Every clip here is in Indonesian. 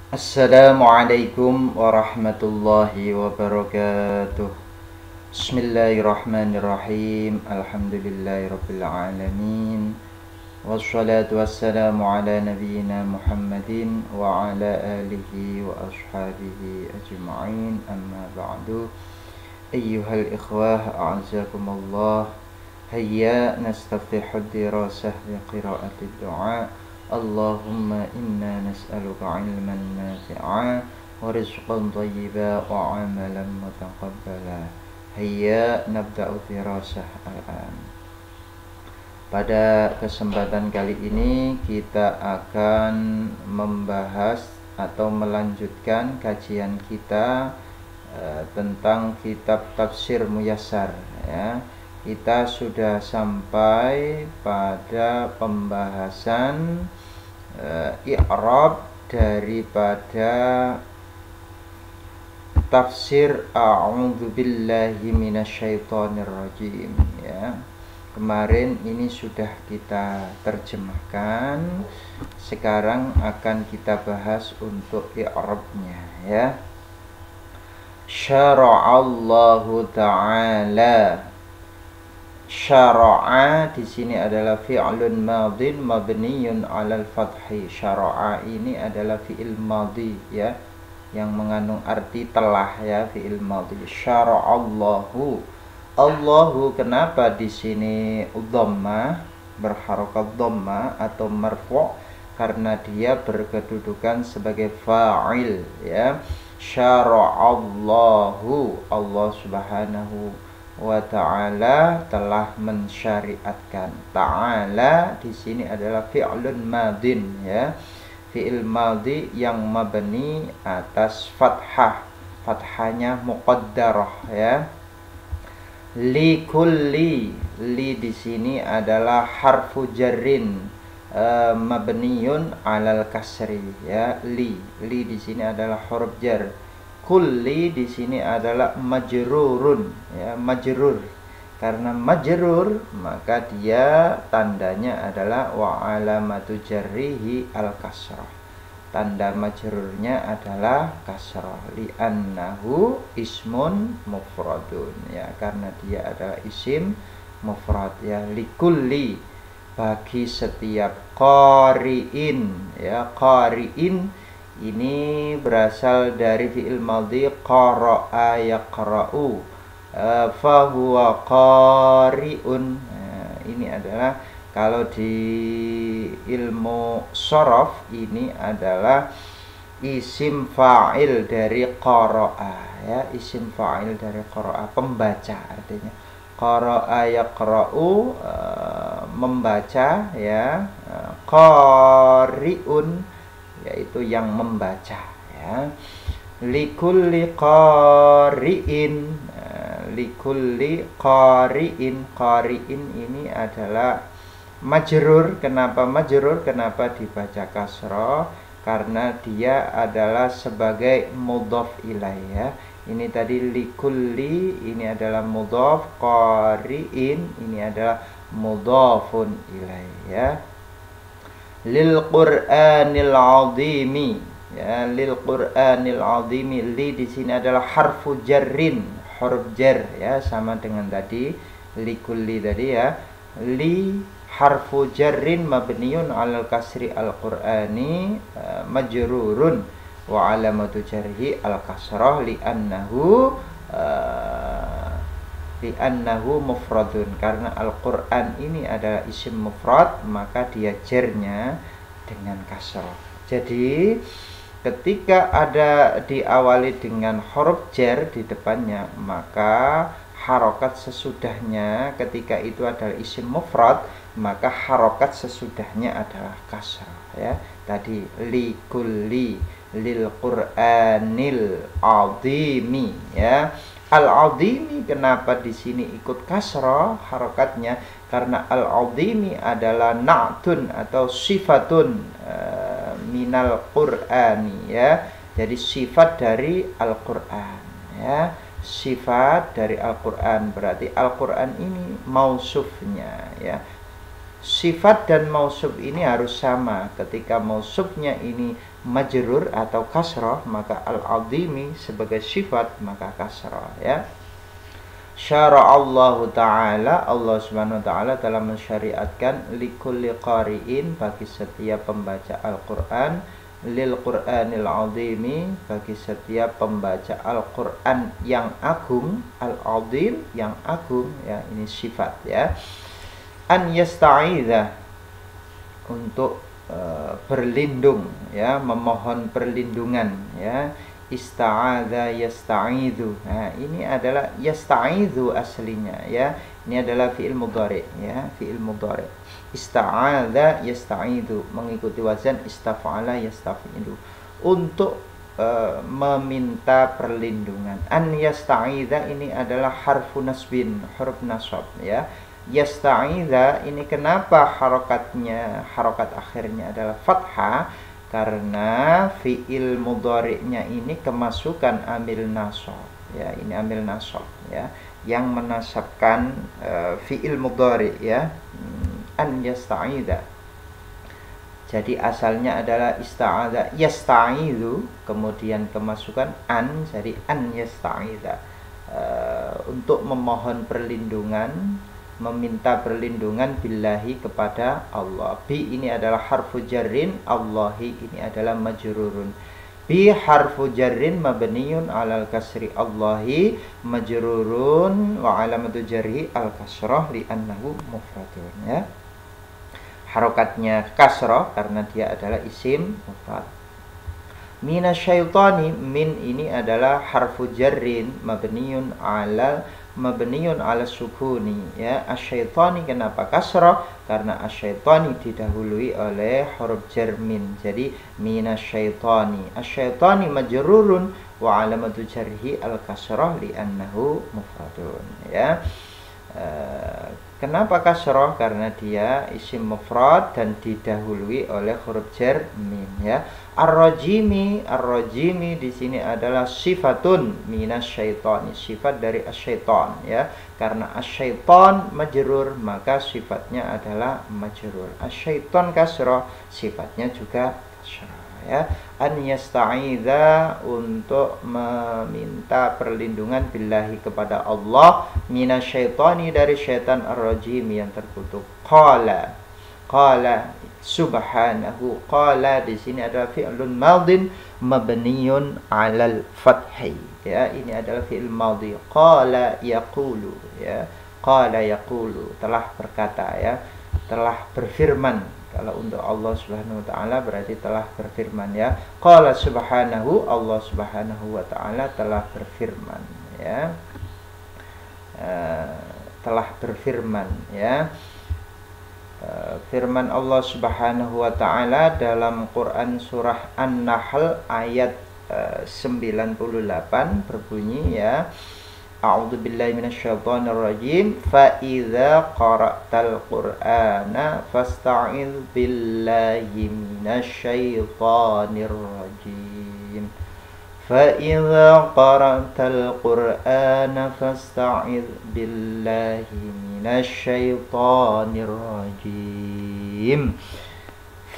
Assalamualaikum warahmatullahi wabarakatuh. Bismillahirrahmanirrahim. Alhamdulillahirabbil alamin. Wassalatu wassalamu ala nabiyyina Muhammadin wa ala alihi wa ashabihi ajma'in. Amma ba'du. Ayyuhal ikhwah, a'azakumullah. Hayya nastaftihud dirasah bi qira'atid du'a. Allahumma inna nas'aluka ilman nafi'a wa rizqan thayyiba wa amalan mutaqabbala. Hayya nabda'u dirasah al-an. Pada kesempatan kali ini kita akan membahas atau melanjutkan kajian kita tentang kitab Tafsir Muyassar, ya. Kita sudah sampai pada pembahasan i'rab daripada tafsir a'udzubillahi minasyaitonirrajim, ya. Kemarin ini sudah kita terjemahkan. Sekarang akan kita bahas untuk i'rabnya, ya. Syara'allahu ta'ala. Syara'a di sini adalah fi'lun madin mabniyun 'alal fathi. Syara'a ini adalah fi'il madhi, ya, yang mengandung arti telah, ya, fi'il madhi. Syara'allahu. Allahu, kenapa di sini dhammah, berharokat dhammah atau marfu'? Karena dia berkedudukan sebagai fa'il, ya. Syara'allahu, Allah Subhanahu wa ta'ala telah mensyariatkan. Ta'ala di sini adalah fi'lun madin, ya, fi'il madhi yang mabni atas fathah, fathahnya muqaddarah, ya. Li kulli, li di sini adalah harfu jarrin mabniyun alal kasri, ya. Li di sini adalah huruf jar. Kulli di sini adalah majrurun, ya, majrur. Karena majrur maka dia tandanya adalah wa alamatu jarrihi al kasrah. Tanda majrurnya adalah kasrah, li annahu ismun mufradun, ya, karena dia adalah isim mufrad, ya. Li kulli, bagi setiap qari'in, ya. Qari'in ini berasal dari fi'il madhi qara'a yaqra'u, fahuwa qari'un. Ini adalah, kalau di ilmu shorof, ini adalah isim fa'il dari qara'a, ya, isim fa'il dari qara'a, pembaca artinya. Qara'a yaqra'u, membaca, ya. Qari'un yaitu yang membaca, ya. Likulli qari'in, likulli qari'in. Qari'in ini adalah majrur. Kenapa majrur? Kenapa dibaca kasrah? Karena dia adalah sebagai mudhaf ilaih, ya. Ini tadi likulli, ini adalah mudhaf, qari'in ini adalah mudhafun ilaih, ya. Lil Qur'anil azimi, ya, lil Qur'anil azimi. Li di sini adalah harfu jarrin, huruf jar, ya, sama dengan tadi li kulli tadi, ya. Li harfu jarrin mabniyun 'alal kasri al-Qur'ani majrurun wa 'alamatu jarhi al-kasrah li'annahu mufradun. Karena Al-Quran ini adalah isim mufrad, maka dia jarnya dengan kasrah. Jadi ketika ada diawali dengan huruf jar di depannya, maka harokat sesudahnya, ketika itu adalah isim mufrad, maka harokat sesudahnya adalah kasrah, ya. Tadi li kulli, lil Qur'anil azimi, ya. Al-azimi, kenapa di sini ikut kasrah harokatnya? Karena al-azimi adalah na'tun atau sifatun minal qur'ani, ya. Jadi sifat dari Al-Qur'an, ya. Sifat dari Al-Qur'an, berarti Al-Qur'an ini mausufnya, ya. Sifat dan mausuf ini harus sama. Ketika mausufnya ini majrur atau kasrah, maka al-azimi sebagai sifat maka kasrah, ya. Syara'allahu ta'ala, Allah subhanahu wa ta'ala telah mensyariatkan likulli qari'in, bagi setiap pembaca Al-Quran, lil Qur'anil azimi, bagi setiap pembaca Al-Quran yang agung, al-azim yang agung, ya, ini sifat, ya. An yasta'idha, untuk berlindung, ya, memohon perlindungan, ya. Ista'adha yasta'idhu. Nah, ini adalah yasta'idhu aslinya, ya. Ini adalah fi'il mudhari, ya, fi'il mudhari. Ista'adha yasta'idhu, mengikuti wazan istaf'ala yastafidu, untuk meminta perlindungan. An yasta'idha ini adalah harfu nasbin, huruf nasab, ya. Yasta'idha ini kenapa harokat akhirnya adalah fathah? Karena fi'il mudhari'nya ini kemasukan amil nasab, ya, ini amil nasab, ya, yang menasabkan fi'il mudhari', ya. An yasta'idha, jadi asalnya adalah ista'adha yasta'idhu, kemudian kemasukan an, jadi an yasta'idha, untuk memohon perlindungan, meminta perlindungan billahi, kepada Allah. Bi ini adalah harfu jarrin, Allahi ini adalah majrurun. Bi harfu jarrin mabniyun alal kasri, Allahi majrurun wa alamatu jarhi al kasrah li annahu mufradun, ya. Harokatnya kasrah karena dia adalah isim mufrad. Minasyaitani, min ini adalah harfu jarrin mabniyun ala sukuni, ya. Asyaitani kenapa kasrah? Karena asyaitani didahului oleh huruf jar min. Jadi minasyaitani, asyaitani majrurun wa alamatu jarhi al kasrah li annahu mufradun, ya. Kenapa kasrah? Karena dia isim mufrad dan didahului oleh huruf jar min, ya. Ar-rajimi, ar-rajimi di sini adalah sifatun minasyaitani, sifat dari asyaitan, ya. Karena asyaitan majrur, maka sifatnya adalah majrur. Asyaitan kasrah, sifatnya juga kasrah, ya. An yasta'idha, untuk meminta perlindungan billahi, kepada Allah, minasyaitani, dari syaitan, ar-rajim yang terkutuk. Qala subhanahu, qala di sini adalah fi'lun madin mabniyun 'alal fathi, ya. Ini adalah fi'il madhi. Qala yaqulu, ya. Qala yaqulu, telah berkata, ya, telah berfirman. Kalau untuk Allah Subhanahu wa taala berarti telah berfirman, ya. Qala subhanahu, Allah Subhanahu wa taala telah berfirman, ya. Telah berfirman, ya. Firman Allah Subhanahu wa taala dalam Quran surah An-Nahl ayat 98 berbunyi, ya. A'udzu billahi minasyaitonir rajim. Fa idza qara'tal qur'ana fasta'idz billahi minasyaitonir rajim. Fa idza qara'tal qur'ana fasta'idz billahi minasyaitonir rajim.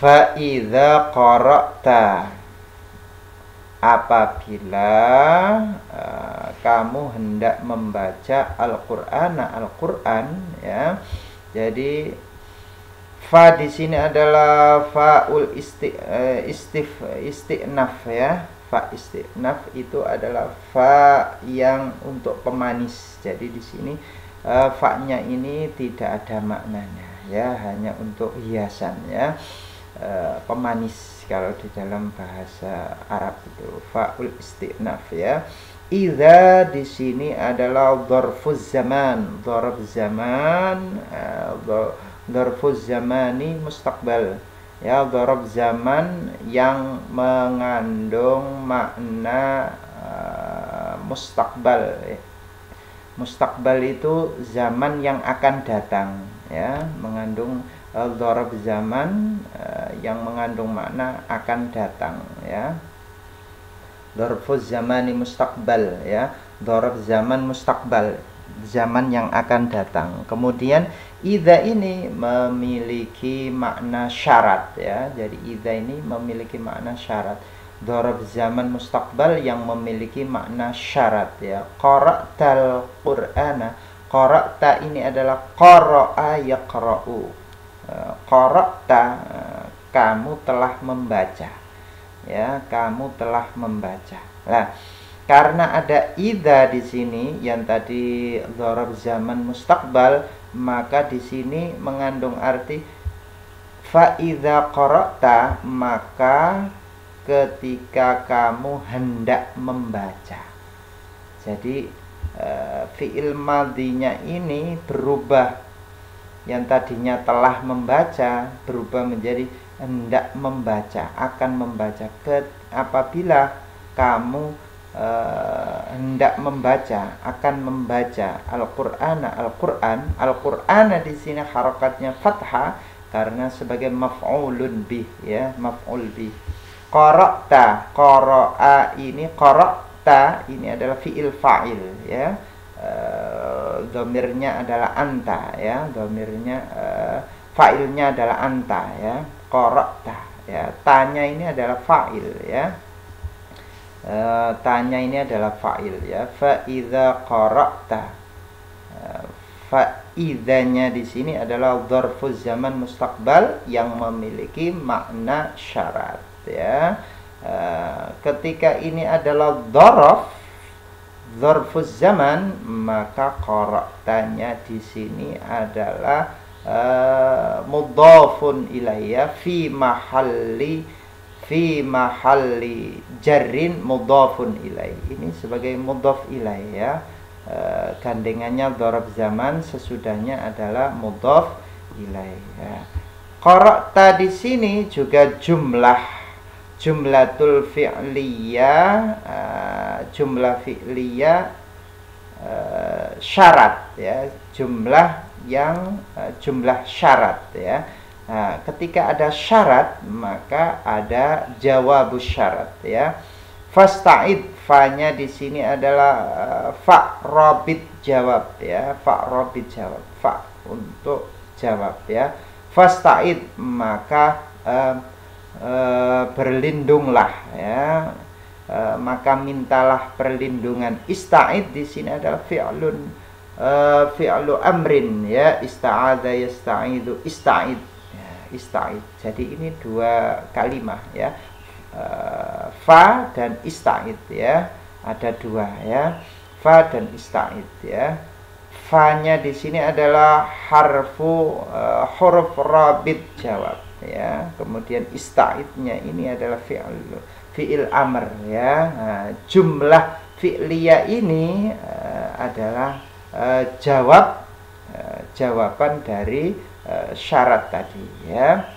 Fa idza qara'ta, apabila kamu hendak membaca Al-Qur'an, ya. Jadi fa di sini adalah faul istinaf, ya. Fa istinaf itu adalah fa yang untuk pemanis. Jadi di sini fa-nya ini tidak ada maknanya, ya, hanya untuk hiasan, ya. Pemanis kalau di dalam bahasa Arab itu faul istinaf, ya. Idza di sini adalah dzarfuz zaman, dzarf zaman, dzarfuz zamani mustaqbal, ya. Dzarf zaman yang mengandung makna mustaqbal, ya. Mustaqbal itu zaman yang akan datang, ya, mengandung dzarf zaman yang mengandung makna akan datang, ya. Dzarfuz zamani mustaqbal, ya. Dzarf zaman mustaqbal, zaman yang akan datang. Kemudian idza ini memiliki makna syarat ya. Jadi idza ini memiliki makna syarat. Dzaraf zaman mustaqbal yang memiliki makna syarat ya. Qara'tal Qur'ana. Qara'ta ini adalah qara'a yaqra'u. Qara'ta kamu telah membaca. Ya, kamu telah membaca. Nah, karena ada idza di sini yang tadi dzaraf zaman mustaqbal, maka di sini mengandung arti fa idza qara'ta, maka ketika kamu hendak membaca. Jadi fi'il madhinya ini berubah, yang tadinya telah membaca berubah menjadi hendak membaca, akan membaca. Apabila kamu hendak membaca, akan membaca Al-Qur'an di sini harokatnya fathah karena sebagai maf'ulun bih ya, maf'ul bih. Qara'ta, qara'a ini, qara'ta ini adalah fi'il fa'il ya. Dhamirnya adalah anta ya, dhamirnya fa'ilnya adalah anta ya. Qara'ta ya, tanya ini adalah fa'il ya. Tanya ini adalah fa'il ya. Fa idza qara'ta, fa idzanya di sini adalah dzarfuz zaman mustaqbal yang memiliki makna syarat ya. Ketika ini adalah dzarfuz zaman, maka qara'tanya di sini adalah mudhafun ilayya fi mahalli jarrin mudhafun ilai. Ini sebagai mudhaf ilai ya. Gandengannya dzaraf zaman, sesudahnya adalah mudhaf ilai ya. Qara'ta di sini juga jumlatul fi'liyah, jumlah fi'liyah syarat ya, jumlah syarat ya. Nah, ketika ada syarat maka ada jawabus syarat ya. Fasta'id, fa-nya di sini adalah fa robit jawab ya, fa robit jawab, fa untuk jawab ya. Fasta'id, maka berlindunglah ya, maka mintalah perlindungan. Ista'id di sini adalah fi'lu amrin ya, ista'adha yasta'idu, ista'id ya, ista'id. Jadi ini dua kalimah ya, fa dan ista'id ya, ada dua ya, fa dan ista'id ya. Fa-nya di sini adalah huruf rabit jawab ya. Kemudian ista'idnya ini adalah fi'il amr ya. Nah, jumlah fi'liyah ini adalah jawaban dari syarat tadi ya.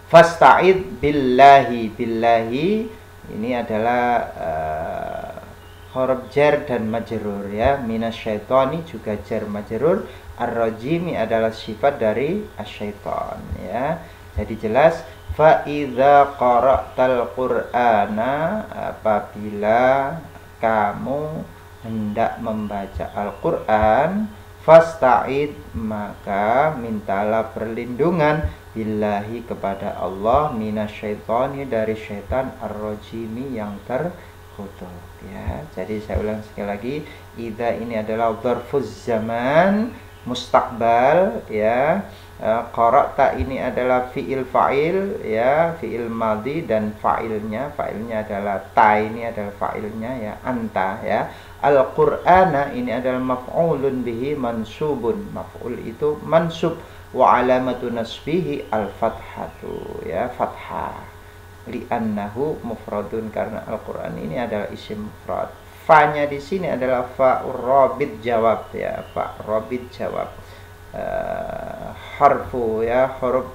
Fasta'id billahi, billahi ini adalah huruf jar dan majrur ya. Minasyaitoni juga jar majrur. Ar-rajimi adalah sifat dari asyaiton ya. Jadi jelas, fa idza qara'tal qur'ana, apabila kamu hendak membaca Al-Qur'an, fasta'id, maka mintalah perlindungan billahi kepada Allah, minasyaitoni dari syaitan, ar-rajimi yang terkutuk ya. Jadi saya ulang sekali lagi, idza ini adalah dzarfuz zaman mustaqbal ya. Qara'ta ini adalah fi'il fa'il ya, fi'il madhi, dan fa'ilnya adalah ta, ini adalah fa'ilnya ya, anta ya. Al-Qur'ana ini adalah maf'ulun bihi mansubun, maf'ul itu mansub, wa alamatu nasbihi al-fathatu ya, fathah, li'annahu mufradun, karena Al-Qur'an ini adalah isim mufrad. Fa-nya di sini adalah fa'ur rabit jawab ya, fa rabit jawab, harfu ya, huruf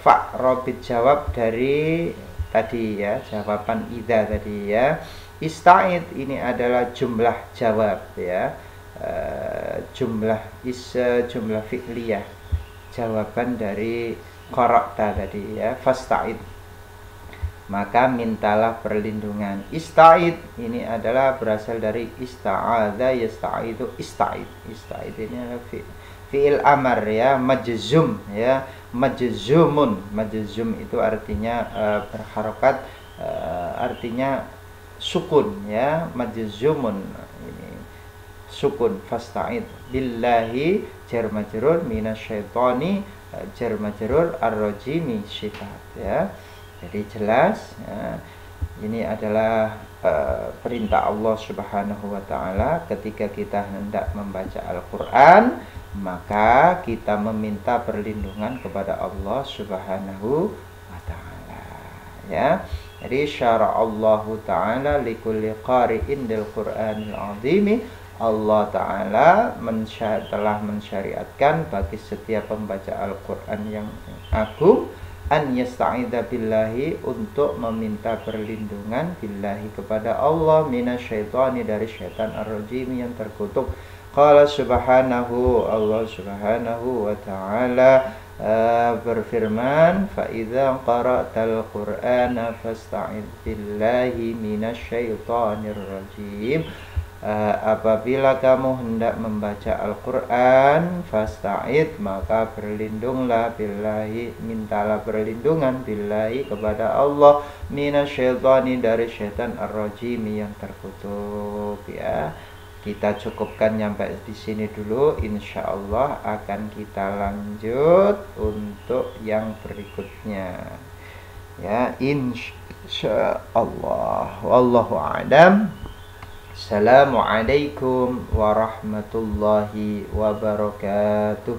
fa rabit jawab dari tadi ya, jawaban idza tadi ya. Ista'id ini adalah jumlah jawab ya, jumlah fi'liyah, jawaban dari qara'ta tadi ya. Fasta'id, maka mintalah perlindungan. Ista'id ini adalah berasal dari ista'adha yasta'idu, ista'id. Ista'id ini adalah fi'il amar ya, majzum ya, majzumun. Majzum itu artinya berharokat, artinya sukun ya, majzumun ini sukun. Fasta'id billahi jar majrur minasyaitoni jar majrur ar-rajimi sifat ya. Jadi jelas ya, ini adalah perintah Allah Subhanahu wa taala ketika kita hendak membaca Al-Qur'an, maka kita meminta perlindungan kepada Allah Subhanahu wa taala ya. Jadi syara Allah taala likulli qari'in bil Qur'anil azim, Allah taala telah mensyariatkan bagi setiap pembaca Al-Qur'an yang agung an yasta'idza billahi, untuk meminta perlindungan billahi kepada Allah minasyaitani, dari syaitan ar-rajim yang terkutuk. Qala subhanahu, Allah subhanahu wa ta'ala berfirman, fa idza qara'tal qur'ana fasta'idz billahi minasyaitonir rajim. Apabila kamu hendak membaca Al-Quran, fasta'id, maka berlindunglah billahi, mintalah perlindungan billahi kepada Allah minasyaitani, dari syaitan ar-rajim yang terkutuk ya. Kita cukupkan sampai di sini dulu, insya Allah akan kita lanjut untuk yang berikutnya ya, insya Allah. Wallahu a'lam. Assalamualaikum warahmatullahi wabarakatuh.